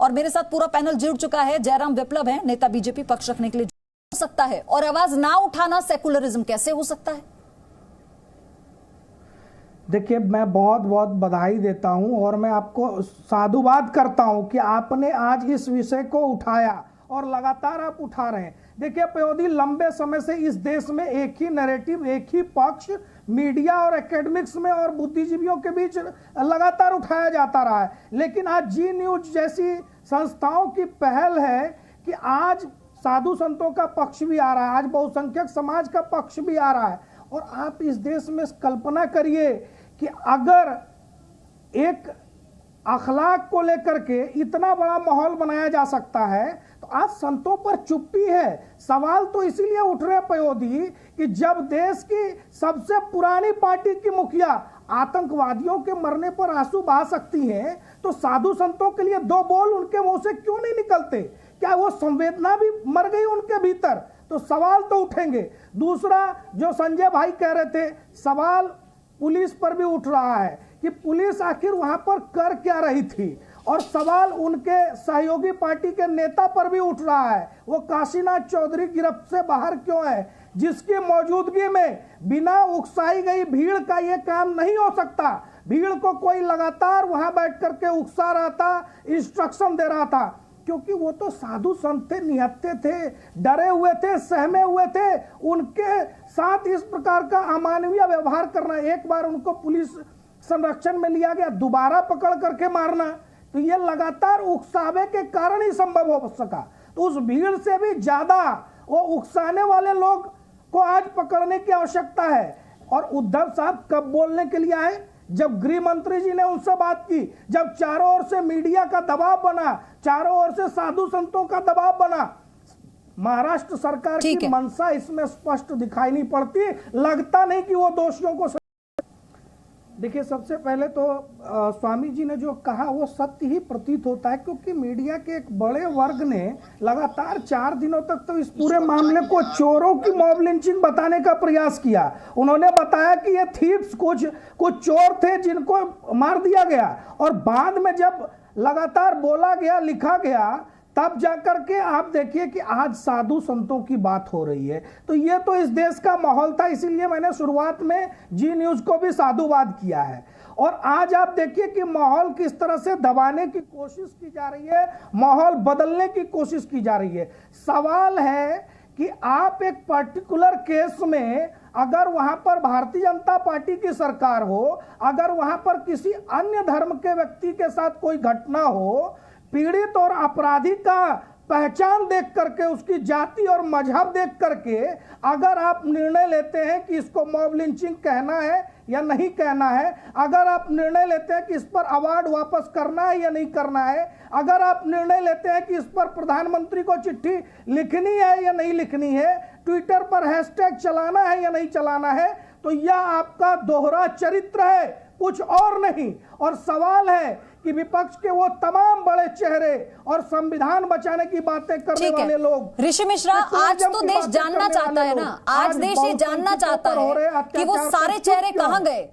और मेरे साथ पूरा पैनल जुड़ चुका है। जयराम विप्लव है, नेता बीजेपी, पक्ष रखने के लिए हो सकता है, और आवाज ना उठाना सेकुलरिज्म कैसे हो सकता है? देखिए, मैं बहुत बहुत बधाई देता हूं और मैं आपको साधुवाद करता हूं कि आपने आज इस विषय को उठाया और लगातार आप उठा रहे हैं। देखिए पयोधी, लंबे समय से इस देश में एक ही नैरेटिव, एक ही पक्ष मीडिया और एकेडमिक्स में और बुद्धिजीवियों के बीच लगातार उठाया जाता रहा है, लेकिन आज जी न्यूज जैसी संस्थाओं की पहल है कि आज साधु संतों का पक्ष भी आ रहा है, आज बहुसंख्यक समाज का पक्ष भी आ रहा है। और आप इस देश में कल्पना करिए कि अगर एक अखलाक को लेकर के इतना बड़ा माहौल बनाया जा सकता है, तो आज संतों पर चुप्पी है। सवाल तो इसीलिए उठ रहे पयोधी कि जब देश की सबसे पुरानी पार्टी की मुखिया आतंकवादियों के मरने पर आंसू बहा सकती हैं, तो साधु संतों के लिए दो बोल उनके मुंह से क्यों नहीं निकलते? क्या वो संवेदना भी मर गई उनके भीतर? तो सवाल तो उठेंगे। दूसरा, जो संजय भाई कह रहे थे, सवाल पुलिस पर भी उठ रहा है कि पुलिस आखिर वहां पर कर क्या रही थी, और सवाल उनके सहयोगी पार्टी के नेता पर भी उठ रहा है, वो काशीनाथ चौधरी गिरफ्त से बाहर क्यों है, जिसकी मौजूदगी में बिना उकसाई गई भीड़ का ये काम नहीं हो सकता। भीड़ को कोई लगातार वहां बैठ करके उकसा रहा था, इंस्ट्रक्शन दे रहा था, क्योंकि वो तो साधु संत थे, निहत्थे थे, डरे हुए थे, सहमे हुए थे। उनके साथ इस प्रकार का अमानवीय व्यवहार करना, एक बार उनको पुलिस संरक्षण में लिया गया, दोबारा पकड़ करके मारना, तो ये लगातार उकसावे के कारण ही संभव हो सका। तो उस भीड़ से भी ज्यादा वो उकसाने वाले लोग को आज पकड़ने की आवश्यकता है। और उद्धव साहब कब बोलने के लिए आए? जब गृह मंत्री जी ने उनसे बात की, जब चारों ओर से मीडिया का दबाव बना, चारों ओर से साधु संतों का दबाव बना। महाराष्ट्र सरकार की मंशा इसमें स्पष्ट दिखाई नहीं पड़ती, लगता नहीं कि वो दोषियों को। देखिए, सबसे पहले तो स्वामी जी ने जो कहा वो सत्य ही प्रतीत होता है, क्योंकि मीडिया के एक बड़े वर्ग ने लगातार 4 दिनों तक तो इस पूरे मामले को चोरों की मॉब लिंचिंग बताने का प्रयास किया। उन्होंने बताया कि ये थीव्स कुछ चोर थे जिनको मार दिया गया, और बाद में जब लगातार बोला गया, लिखा गया, तब जाकर के आप देखिए कि आज साधु संतों की बात हो रही है। तो ये तो इस देश का माहौल था, इसीलिए मैंने शुरुआत में जी न्यूज को भी साधुवाद किया है। और आज आप देखिए कि माहौल किस तरह से दबाने की कोशिश की जा रही है, माहौल बदलने की कोशिश की जा रही है। सवाल है कि आप एक पर्टिकुलर केस में अगर वहां पर भारतीय जनता पार्टी की सरकार हो, अगर वहां पर किसी अन्य धर्म के व्यक्ति के साथ कोई घटना हो, पीड़ित और अपराधी का पहचान देख करके, उसकी जाति और मजहब देख करके अगर आप निर्णय लेते हैं कि इसको मॉब लिंचिंग कहना है या नहीं कहना है, अगर आप निर्णय लेते हैं कि इस पर अवार्ड वापस करना है या नहीं करना है, अगर आप निर्णय लेते हैं कि इस पर प्रधानमंत्री को चिट्ठी लिखनी है या नहीं लिखनी है, ट्विटर पर हैशटैग चलाना है या नहीं चलाना है, तो यह आपका दोहरा चरित्र है, कुछ और नहीं। और सवाल है कि विपक्ष के वो तमाम बड़े चेहरे और संविधान बचाने की बातें करने वाले लोग। ऋषि मिश्रा, आज तो देश जानना चाहता है ना, आज देश ये जानना चाहता है कि वो सारे चेहरे कहां गए।